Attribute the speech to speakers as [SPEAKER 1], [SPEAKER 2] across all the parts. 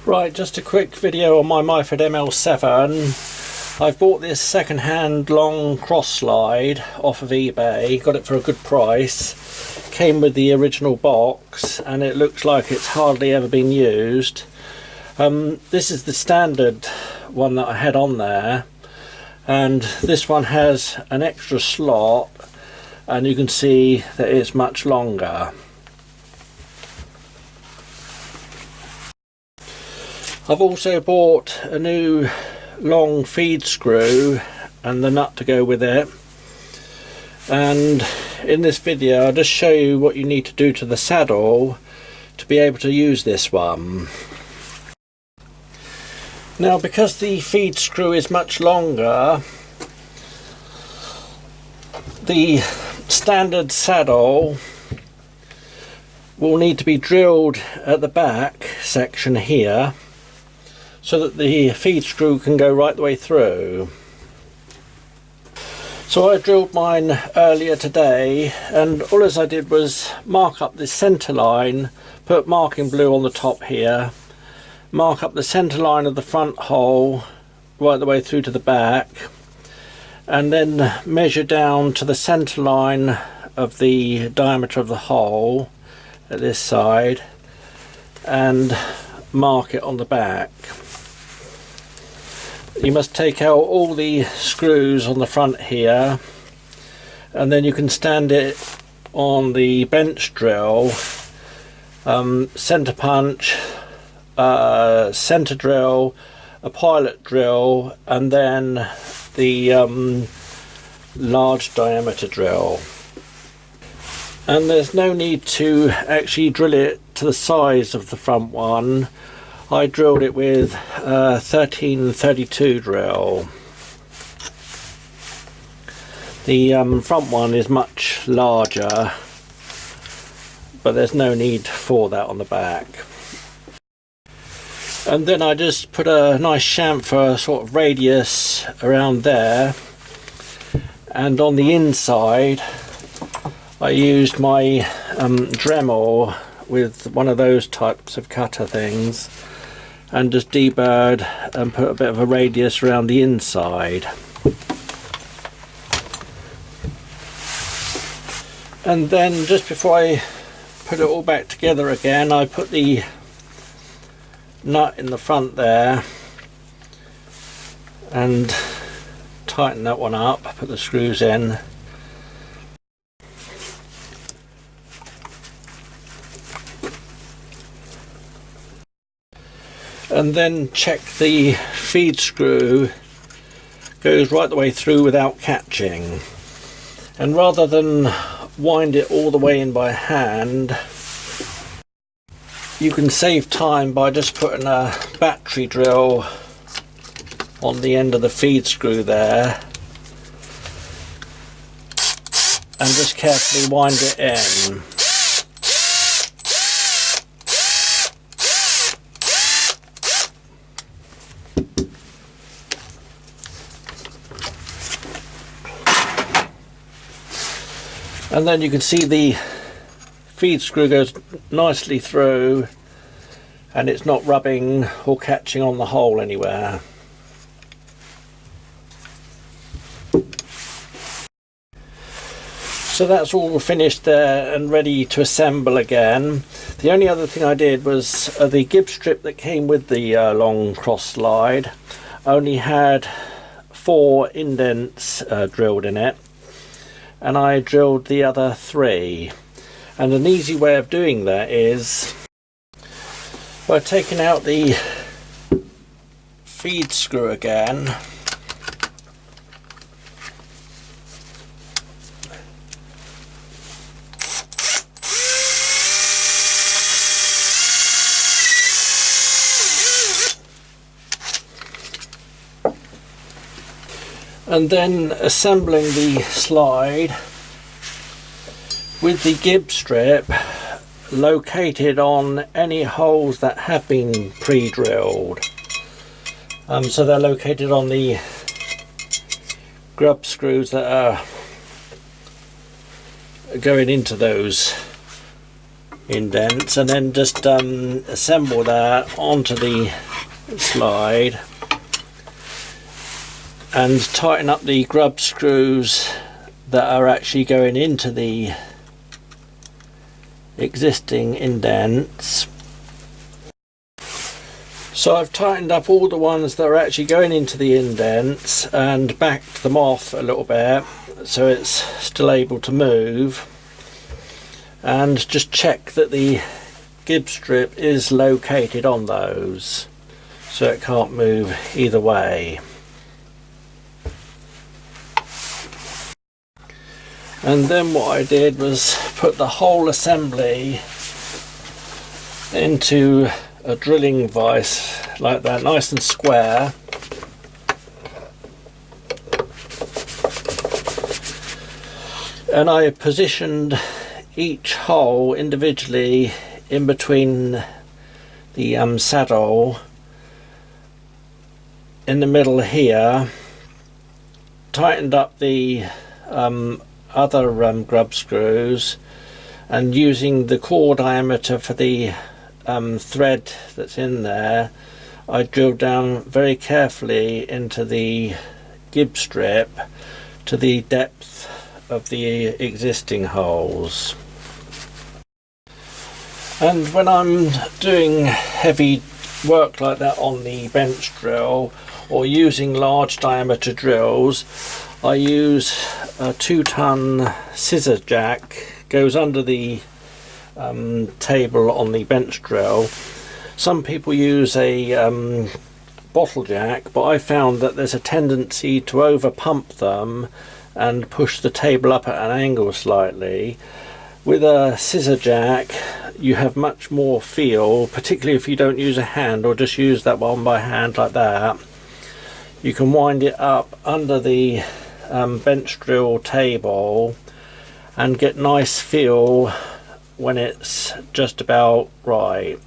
[SPEAKER 1] Right, just a quick video on my Myford ML7. I've bought this second-hand long cross slide off of eBay, got it for a good price. Came with the original box and it looks like it's hardly ever been used. This is the standard one that I had on there, and this one has an extra slot and you can see that it's much longer. I've also bought a new long feed screw and the nut to go with it, and in this video I'll just show you what you need to do to the saddle to be able to use this one. Now, because the feed screw is much longer, the standard saddle will need to be drilled at the back section here so that the feed screw can go right the way through. So I drilled mine earlier today, and all as I did was mark up the centre line, put marking blue on the top here, mark up the centre line of the front hole right the way through to the back, and then measure down to the centre line of the diameter of the hole at this side and mark it on the back. You must take out all the screws on the front here, and then you can stand it on the bench drill, centre punch, centre drill, a pilot drill, and then the large diameter drill. And there's no need to actually drill it to the size of the front one. I drilled it with a 1332 drill. The front one is much larger, but there's no need for that on the back. And then I just put a nice chamfer sort of radius around there, and on the inside I used my Dremel with one of those types of cutter things, and just deburred and put a bit of a radius around the inside. And then just before I put it all back together again, I put the nut in the front there and tighten that one up, put the screws in. And then check the feed screw goes right the way through without catching. And rather than wind it all the way in by hand, you can save time by just putting a battery drill on the end of the feed screw there and just carefully wind it in. And then you can see the feed screw goes nicely through and it's not rubbing or catching on the hole anywhere. So that's all finished there and ready to assemble again. The only other thing I did was the gib strip that came with the long cross slide only had 4 indents drilled in it, and I drilled the other 3. And an easy way of doing that is by taking out the feed screw again, and then assembling the slide with the gib strip located on any holes that have been pre-drilled. So they're located on the grub screws that are going into those indents, and then just assemble that onto the slide and tighten up the grub screws that are actually going into the existing indents. So I've tightened up all the ones that are actually going into the indents and backed them off a little bit so it's still able to move, and just check that the gib strip is located on those so it can't move either way. And then what I did was put the whole assembly into a drilling vise like that, nice and square. And I positioned each hole individually in between the saddle in the middle here, tightened up the other grub screws, and using the core diameter for the thread that's in there, I drilled down very carefully into the gib strip to the depth of the existing holes. And when I'm doing heavy work like that on the bench drill or using large diameter drills, I use a 2-ton scissor jack, goes under the table on the bench drill. Some people use a bottle jack, but I found that there's a tendency to over pump them and push the table up at an angle slightly. With a scissor jack you have much more feel, particularly if you don't use a hand or just use that one by hand like that. You can wind it up under the bench drill table and get nice feel when it's just about right,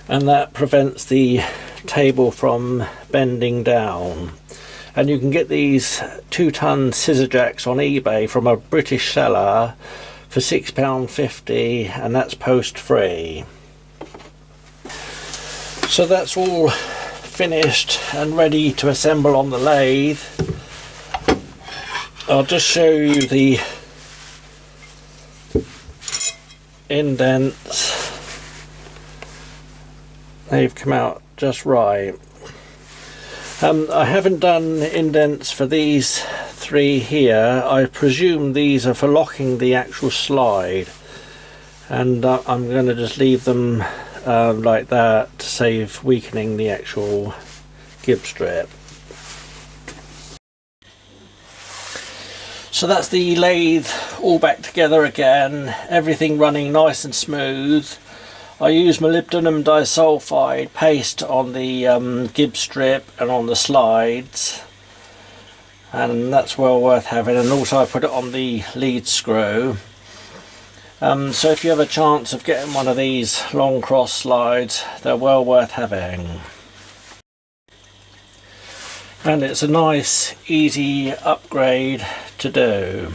[SPEAKER 1] and that prevents the table from bending down. And you can get these 2-ton scissor jacks on eBay from a British seller for £6.50, and that's post free. So that's all finished and ready to assemble on the lathe. I'll just show you the indents. They've come out just right. I haven't done indents for these 3 here. I presume these are for locking the actual slide, and I'm going to just leave them like that to save weakening the actual gib strip. So that's the lathe all back together again, everything running nice and smooth. I use molybdenum disulfide paste on the gib strip and on the slides, and that's well worth having, and also I put it on the lead screw. So if you have a chance of getting one of these long cross slides, they're well worth having. And it's a nice easy upgrade to do.